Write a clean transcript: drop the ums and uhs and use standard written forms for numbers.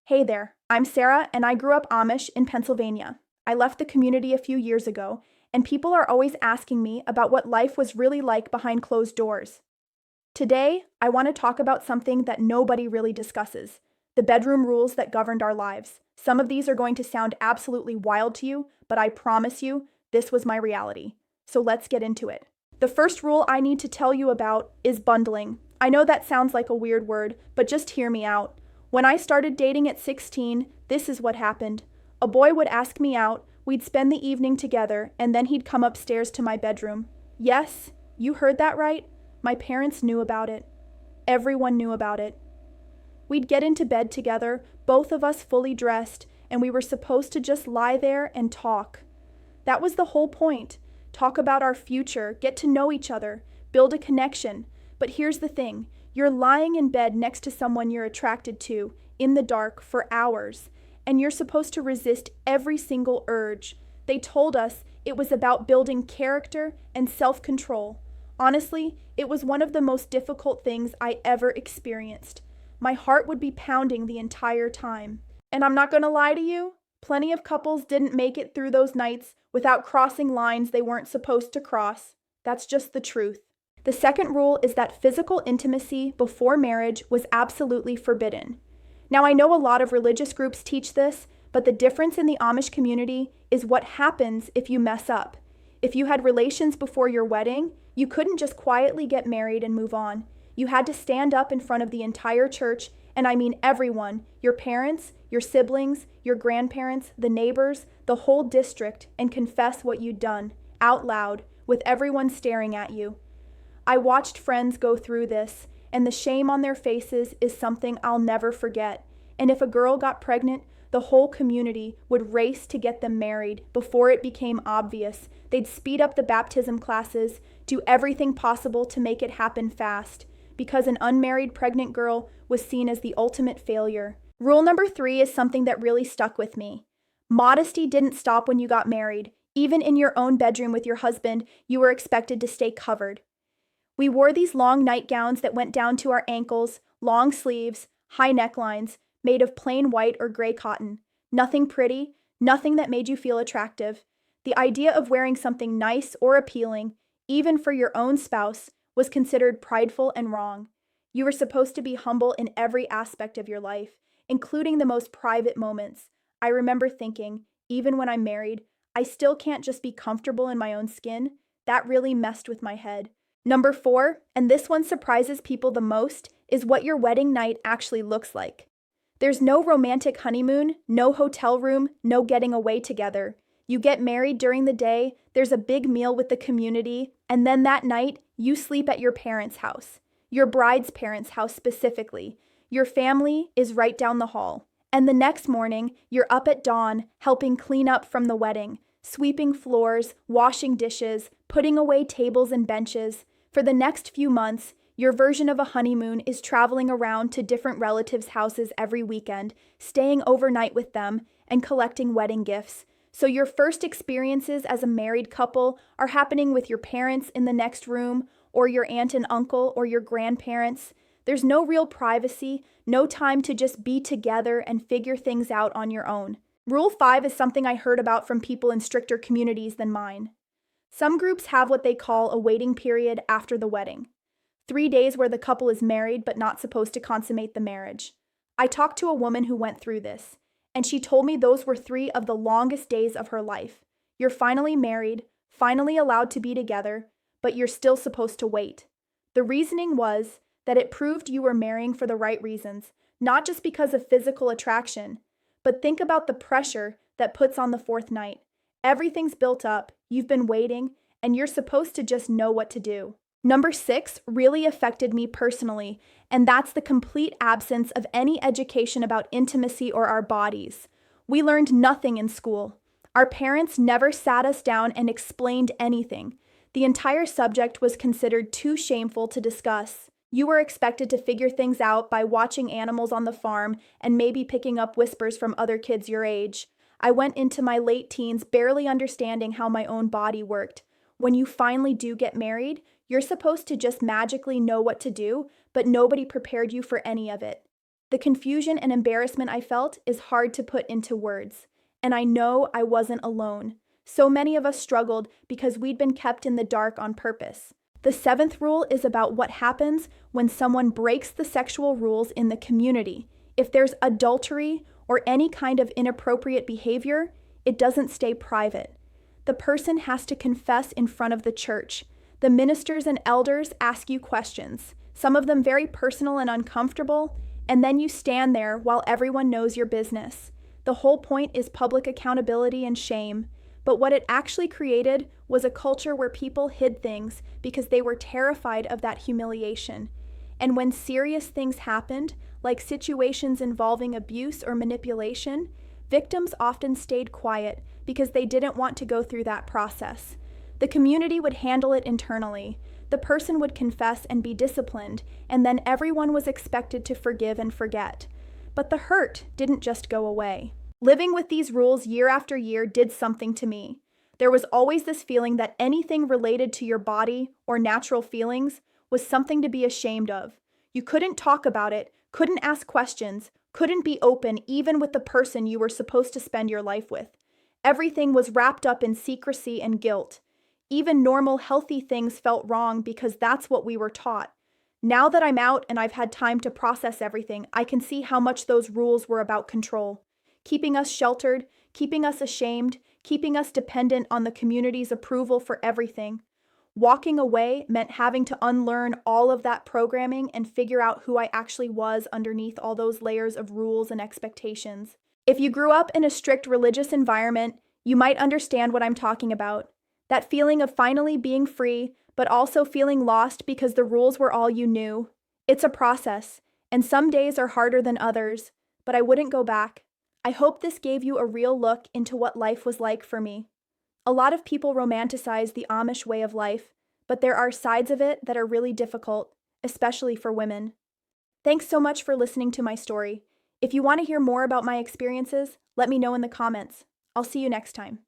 Hey there, I'm Sarah and I grew up Amish in Pennsylvania. I left the community a few years ago, and people are always asking me about what life was really like behind closed doors. Today, I want to talk about something that nobody really discusses: the bedroom rules that governed our lives. Some of these are going to sound absolutely wild to you, but I promise you, this was my reality. So let's get into it. The first rule I need to tell you about is bundling. I know that sounds like a weird word, but just hear me out. When I started dating at 16, this is what happened. A boy would ask me out, we'd spend the evening together, and then he'd come upstairs to my bedroom. Yes, you heard that right. My parents knew about it. Everyone knew about it. We'd get into bed together, both of us fully dressed, and we were supposed to just lie there and talk. That was the whole point. Talk about our future, get to know each other, build a connection. But here's the thing: you're lying in bed next to someone you're attracted to, in the dark, for hours, and you're supposed to resist every single urge. They told us it was about building character and self-control. Honestly, it was one of the most difficult things I ever experienced. My heart would be pounding the entire time. And I'm not gonna lie to you, plenty of couples didn't make it through those nights without crossing lines they weren't supposed to cross. That's just the truth. The second rule is that physical intimacy before marriage was absolutely forbidden. Now, I know a lot of religious groups teach this, but the difference in the Amish community is what happens if you mess up. If you had relations before your wedding, you couldn't just quietly get married and move on. You had to stand up in front of the entire church, and I mean everyone: your parents, your siblings, your grandparents, the neighbors, the whole district, and confess what you'd done, out loud, with everyone staring at you. I watched friends go through this, and the shame on their faces is something I'll never forget. And if a girl got pregnant, the whole community would race to get them married before it became obvious. They'd speed up the baptism classes, do everything possible to make it happen fast, because an unmarried pregnant girl was seen as the ultimate failure. Rule number 3 is something that really stuck with me. Modesty didn't stop when you got married. Even in your own bedroom with your husband, you were expected to stay covered. We wore these long nightgowns that went down to our ankles, long sleeves, high necklines, made of plain white or gray cotton. Nothing pretty, nothing that made you feel attractive. The idea of wearing something nice or appealing, even for your own spouse, was considered prideful and wrong. You were supposed to be humble in every aspect of your life, including the most private moments. I remember thinking, even when I'm married, I still can't just be comfortable in my own skin. That really messed with my head. Number 4, and this one surprises people the most, is what your wedding night actually looks like. There's no romantic honeymoon, no hotel room, no getting away together. You get married during the day, there's a big meal with the community, and then that night, you sleep at your parents' house. Your bride's parents' house specifically. Your family is right down the hall. And the next morning, you're up at dawn, helping clean up from the wedding, sweeping floors, washing dishes, putting away tables and benches. For the next few months, your version of a honeymoon is traveling around to different relatives' houses every weekend, staying overnight with them, and collecting wedding gifts. So your first experiences as a married couple are happening with your parents in the next room, or your aunt and uncle, or your grandparents. There's no real privacy, no time to just be together and figure things out on your own. Rule 5 is something I heard about from people in stricter communities than mine. Some groups have what they call a waiting period after the wedding. 3 days where the couple is married but not supposed to consummate the marriage. I talked to a woman who went through this, and she told me those were 3 of the longest days of her life. You're finally married, finally allowed to be together, but you're still supposed to wait. The reasoning was that it proved you were marrying for the right reasons, not just because of physical attraction. But think about the pressure that puts on the 4th night. Everything's built up, you've been waiting, and you're supposed to just know what to do. Number 6 really affected me personally, and that's the complete absence of any education about intimacy or our bodies. We learned nothing in school. Our parents never sat us down and explained anything. The entire subject was considered too shameful to discuss. You were expected to figure things out by watching animals on the farm and maybe picking up whispers from other kids your age. I went into my late teens barely understanding how my own body worked. When you finally do get married, you're supposed to just magically know what to do, but nobody prepared you for any of it. The confusion and embarrassment I felt is hard to put into words, and I know I wasn't alone. So many of us struggled because we'd been kept in the dark on purpose. The seventh rule is about what happens when someone breaks the sexual rules in the community. If there's adultery or any kind of inappropriate behavior, it doesn't stay private. The person has to confess in front of the church. The ministers and elders ask you questions, some of them very personal and uncomfortable, and then you stand there while everyone knows your business. The whole point is public accountability and shame. But what it actually created was a culture where people hid things because they were terrified of that humiliation. And when serious things happened, like situations involving abuse or manipulation, victims often stayed quiet because they didn't want to go through that process. The community would handle it internally. The person would confess and be disciplined, and then everyone was expected to forgive and forget. But the hurt didn't just go away. Living with these rules year after year did something to me. There was always this feeling that anything related to your body or natural feelings was something to be ashamed of. You couldn't talk about it, couldn't ask questions, couldn't be open even with the person you were supposed to spend your life with. Everything was wrapped up in secrecy and guilt. Even normal, healthy things felt wrong because that's what we were taught. Now that I'm out and I've had time to process everything, I can see how much those rules were about control. Keeping us sheltered, keeping us ashamed, keeping us dependent on the community's approval for everything. Walking away meant having to unlearn all of that programming and figure out who I actually was underneath all those layers of rules and expectations. If you grew up in a strict religious environment, you might understand what I'm talking about. That feeling of finally being free, but also feeling lost because the rules were all you knew. It's a process, and some days are harder than others, but I wouldn't go back. I hope this gave you a real look into what life was like for me. A lot of people romanticize the Amish way of life, but there are sides of it that are really difficult, especially for women. Thanks so much for listening to my story. If you want to hear more about my experiences, let me know in the comments. I'll see you next time.